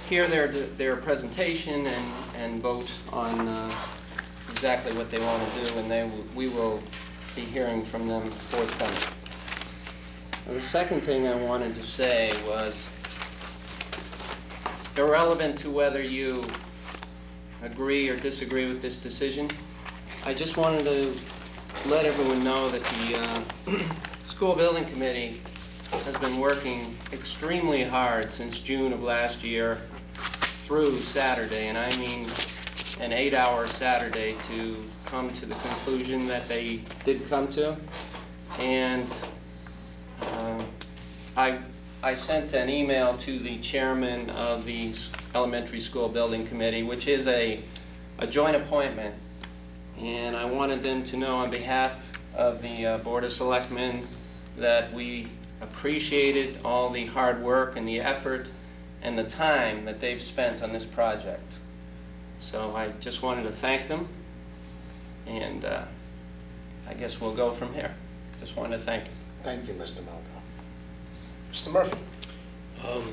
hear their presentation and vote on exactly what they want to do, and we will be hearing from them forthcoming. The second thing I wanted to say was, irrelevant to whether you agree or disagree with this decision, I just wanted to let everyone know that the School Building Committee has been working extremely hard since June of last year through Saturday, and I mean an 8-hour Saturday, to come to the conclusion that they did come to. And I sent an email to the chairman of the Elementary School Building Committee, which is a joint appointment, and I wanted them to know on behalf of the Board of Selectmen that we appreciated all the hard work and the effort and the time that they've spent on this project. So I just wanted to thank them, and I guess we'll go from here. Just wanted to thank you. Thank you, Mr. Malcolm. Mr. Murphy. I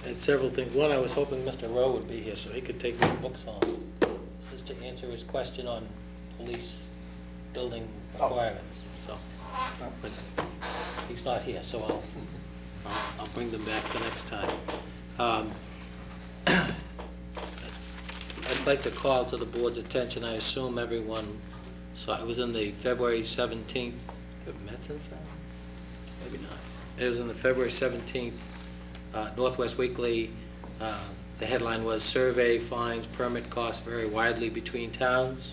had several things. One, I was hoping Mr. Rowe would be here so he could take his books on. This is to answer his question on police building requirements. So, but he's not here, so I'll bring them back the next time. I'd like to call to the board's attention, I assume everyone saw, it was in the February 17th, have met since then? Maybe not. It was in the February 17th Northwest Weekly. The headline was, "Survey finds permit costs vary widely between towns."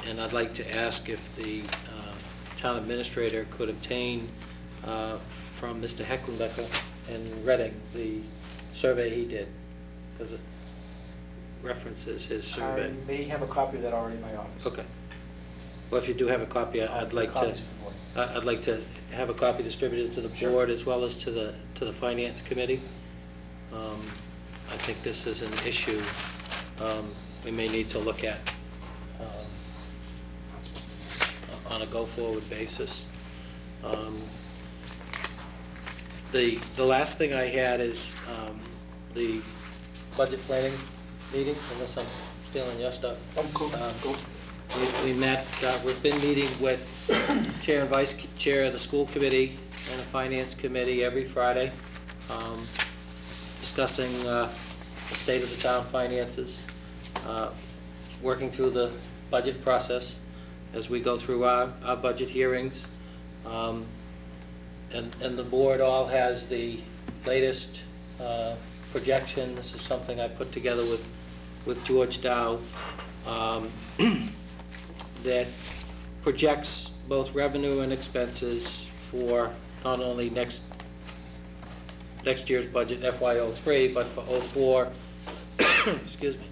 And I'd like to ask if the town administrator could obtain from Mr. Hecklenbecker in Reading the survey he did, because it references his survey. I may have a copy of that already in my office. Okay. Well, if you do have a copy, I'd like to have a copy distributed to the board as well as to the finance committee. I think this is an issue we may need to look at on a go-forward basis. The last thing I had is the budget planning meeting, unless I'm stealing your stuff. I'm cool. We met, we've been meeting with chair and vice chair of the school committee and the finance committee every Friday, discussing the state of the town finances, working through the budget process as we go through our budget hearings. And the board all has the latest projection. This is something I put together with George Dow, that projects both revenue and expenses for not only next year's budget, FY03, but for 04, excuse me,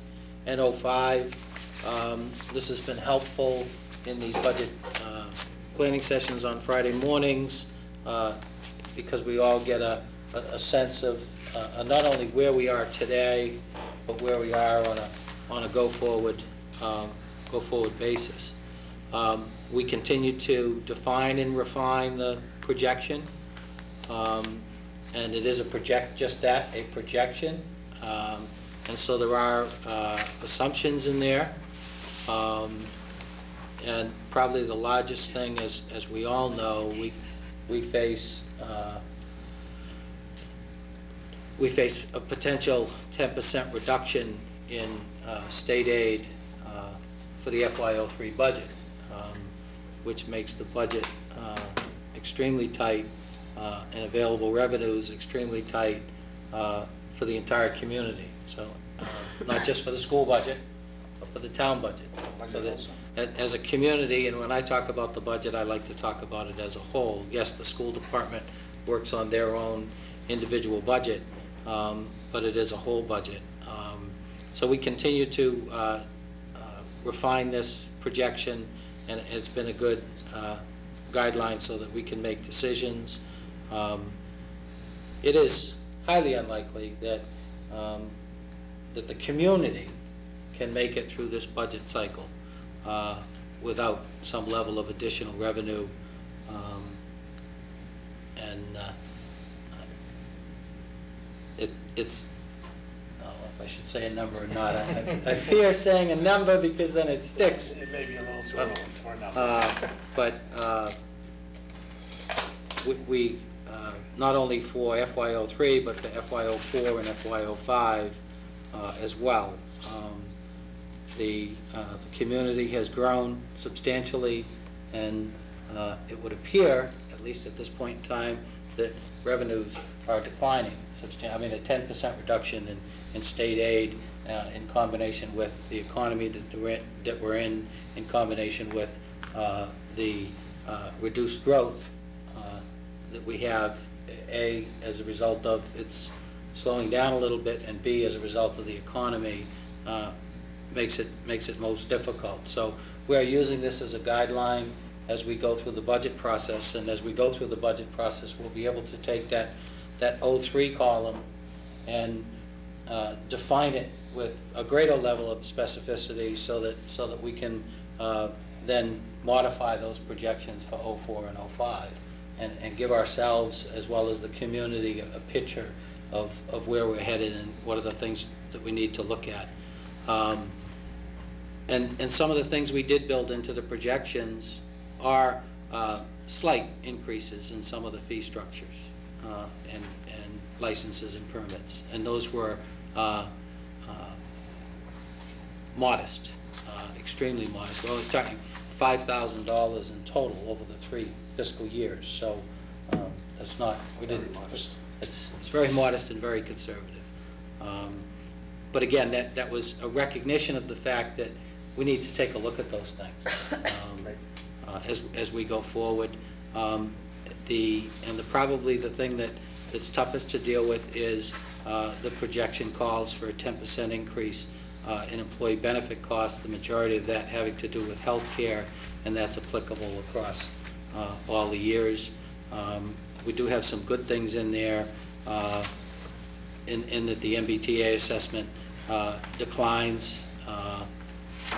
and 05. This has been helpful in these budget planning sessions on Friday mornings, because we all get a sense of not only where we are today, but where we are on a go-forward basis. We continue to define and refine the projection, and it is a projection, and so there are assumptions in there, and probably the largest thing is, as we all know, we face a potential 10% reduction in state aid for the FY03 budget, which makes the budget extremely tight and available revenues extremely tight for the entire community. So not just for the school budget, but for the town budget. As a community, and when I talk about the budget, I like to talk about it as a whole. Yes, the school department works on their own individual budget, but it is a whole budget. So we continue to refine this projection, and it's been a good guideline so that we can make decisions. It is highly unlikely that that the community can make it through this budget cycle without some level of additional revenue, and it's, I don't know if I should say a number or not. I fear saying a number because then it sticks. It may be a little too early for a number. But we not only for FY03, but for FY04 and FY05 as well. The community has grown substantially, and it would appear, at least at this point in time, that revenues are declining. I mean, a 10% reduction in state aid in combination with the economy that we're in combination with the reduced growth that we have, A, as a result of its slowing down a little bit, and B, as a result of the economy, makes it most difficult. So we are using this as a guideline as we go through the budget process, and as we go through the budget process, we'll be able to take that 03 column and define it with a greater level of specificity so that we can then modify those projections for 04 and 05 and give ourselves as well as the community a picture of where we're headed and what are the things that we need to look at. And some of the things we did build into the projections are slight increases in some of the fee structures and licenses and permits. And those were modest, extremely modest. We're only talking $5,000 in total over the 3 fiscal years. So that's not, we didn't, it's very modest and very conservative. But again, that was a recognition of the fact that we need to take a look at those things as we go forward. Probably the thing that's toughest to deal with is the projection calls for a 10% increase in employee benefit costs, the majority of that having to do with health care, and that's applicable across all the years. We do have some good things in there in that the MBTA assessment declines,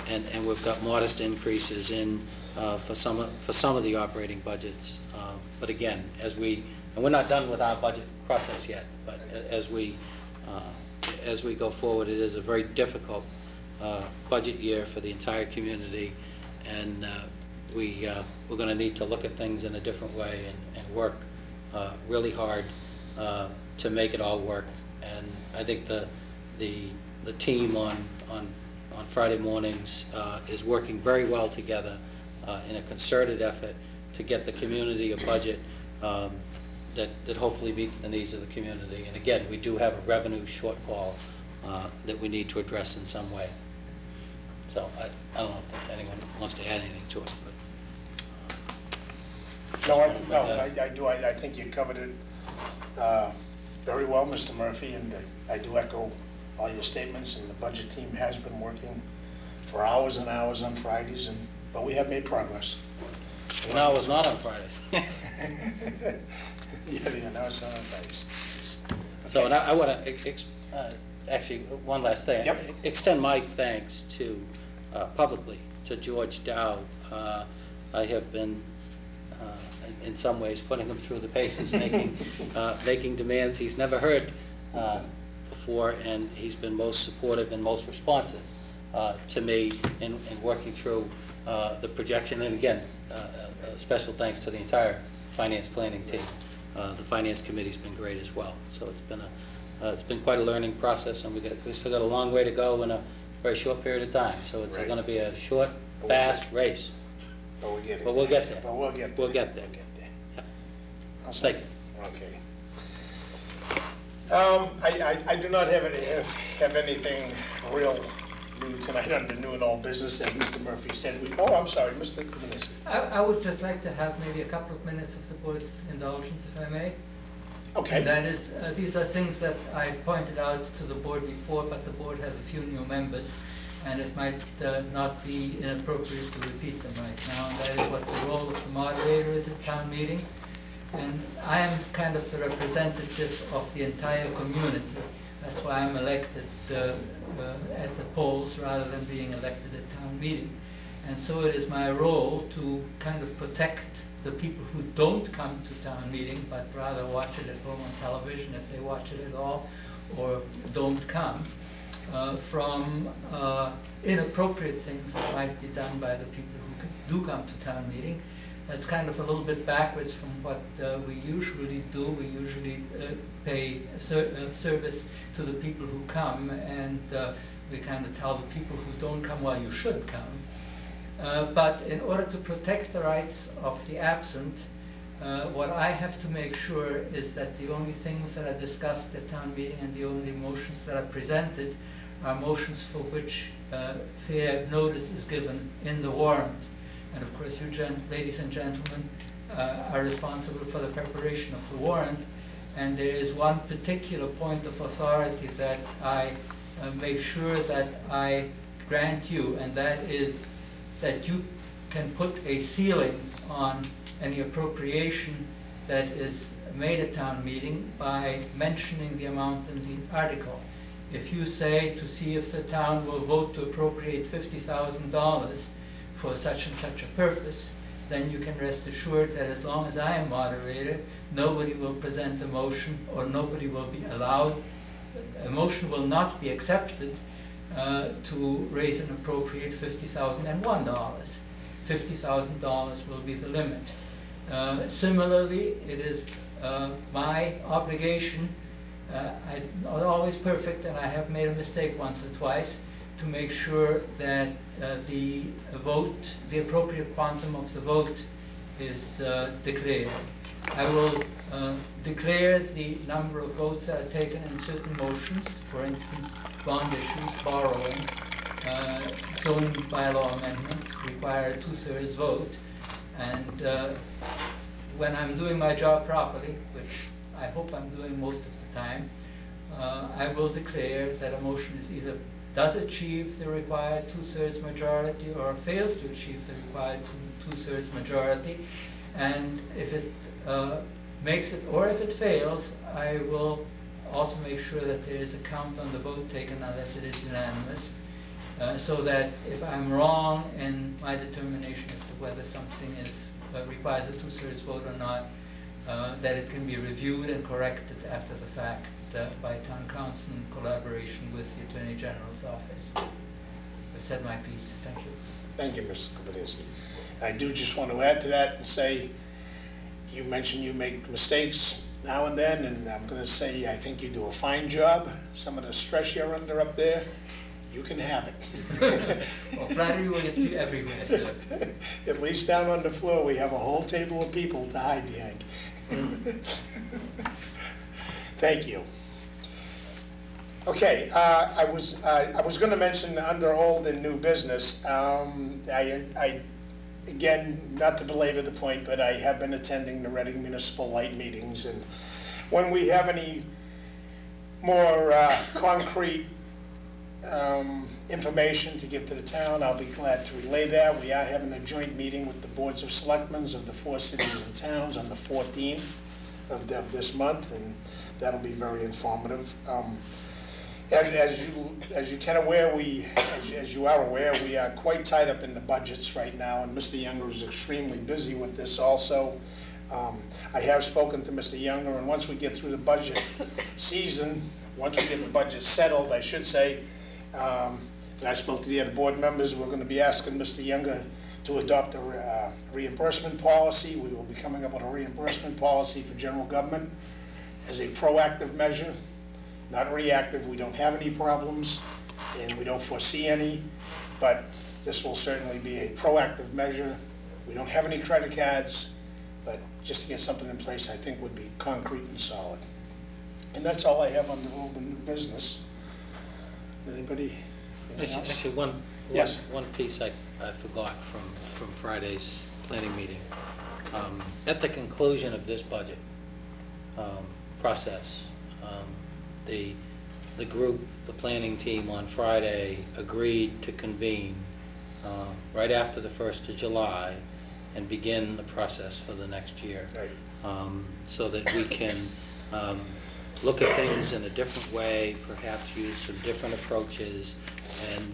and we've got modest increases in for some of the operating budgets. But again, and we're not done with our budget process yet, but as we go forward, it is a very difficult budget year for the entire community, and we're going to need to look at things in a different way and work really hard to make it all work. And I think the team on Friday mornings is working very well together in a concerted effort to get the community a budget that hopefully meets the needs of the community. And again, we do have a revenue shortfall that we need to address in some way. So I don't know if anyone wants to add anything to it. But, No, I do. I think you covered it very well, Mr. Murphy, and I do echo all your statements, and the budget team has been working for hours and hours on Fridays, but we have made progress. No, it was not on Fridays. Yeah, no, it's not on Fridays. So, and I want to, actually, one last thing. Yep. Extend my thanks to, publicly, to George Dow. I have been, in some ways, putting him through the paces, making demands he's never heard before, and he's been most supportive and most responsive to me in working through the projection. And again, special thanks to the entire finance planning team. The finance committee's been great as well. So it's been quite a learning process, and we still got a long way to go in a very short period of time. So it's going to be a short, fast race. But we'll get it. But we'll get there. But we'll get there. We'll get there. Yeah. Thank you. Okay. I do not have anything real new tonight under new and old business, as Mr. Murphy said. I'm sorry, Mr. Kaminsky. I would just like to have maybe a couple of minutes of the board's indulgence, if I may. Okay. And that is, these are things that I pointed out to the board before, but the board has a few new members, and it might not be inappropriate to repeat them right now. And that is what the role of the moderator is at town meeting. And I am kind of the representative of the entire community. That's why I'm elected at the polls rather than being elected at town meeting. And so it is my role to kind of protect the people who don't come to town meeting, but rather watch it at home on television, if they watch it at all, or don't come, from inappropriate things that might be done by the people who do come to town meeting. That's kind of a little bit backwards from what we usually do. We usually pay service to the people who come, and we kind of tell the people who don't come, well, you should come. But in order to protect the rights of the absent, what I have to make sure is that the only things that are discussed at town meeting and the only motions that are presented are motions for which fair notice is given in the warrant. And of course, you ladies and gentlemen are responsible for the preparation of the warrant. And there is one particular point of authority that I make sure that I grant you, and that is that you can put a ceiling on any appropriation that is made at town meeting by mentioning the amount in the article. If you say to see if the town will vote to appropriate $50,000 for such and such a purpose, then you can rest assured that as long as I am moderator, nobody will present a motion, or nobody will be allowed, a motion will not be accepted to raise and appropriate $50,001. $50,000 will be the limit. Similarly, it is my obligation, I'm not always perfect, and I have made a mistake once or twice, to make sure that the vote, the appropriate quantum of the vote is declared. I will declare the number of votes that are taken in certain motions, for instance, bond issues, borrowing, zoning bylaw amendments require a 2/3 vote. And when I'm doing my job properly, which I hope I'm doing most of the time, I will declare that a motion is either does achieve the required 2/3 majority or fails to achieve the required 2/3 majority. And if it makes it, or if it fails, I will also make sure that there is a count on the vote taken unless it is unanimous, so that if I'm wrong in my determination as to whether something is requires a 2/3 vote or not, that it can be reviewed and corrected after the fact by town council in collaboration with the Attorney General's office. I said my piece. Thank you. Thank you, Mr. Kapodinsky. I do just want to add to that and say, you mentioned you make mistakes now and then, and I'm going to say I think you do a fine job. Some of the stress you're under up there, you can have it. Well, flattery will get you everywhere, sir. At least down on the floor, we have a whole table of people to hide behind. Thank you. Okay, I was going to mention under old and new business. I again, not to belabor the point, but I have been attending the Reading Municipal Light meetings, and when we have any more concrete information to give to the town, I'll be glad to relay that. We are having a joint meeting with the boards of selectmen of the 4 cities and towns on the 14th of this month, and that'll be very informative. As you can aware, as you are aware, we are quite tied up in the budgets right now, and Mr. Younger is extremely busy with this also. I have spoken to Mr. Younger, and once we get through the budget season, once we get the budget settled, I should say, and I spoke to the other board members, we're going to be asking Mr. Younger to adopt a reimbursement policy. We will be coming up with a reimbursement policy for general government as a proactive measure, not reactive. We don't have any problems, and we don't foresee any, but this will certainly be a proactive measure. We don't have any credit cards, but just to get something in place, I think would be concrete and solid. And that's all I have on the old and new business. Anybody? Anything else? Actually, one piece I forgot from Friday's planning meeting. At the conclusion of this budget process, the group, the planning team on Friday agreed to convene right after the 1st of July and begin the process for the next year. Right. So that we can look at things in a different way, perhaps use some different approaches, and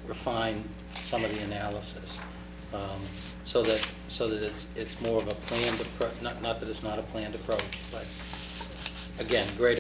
refine some of the analysis, so that it's more of a planned approach. Not that it's not a planned approach, but again, greater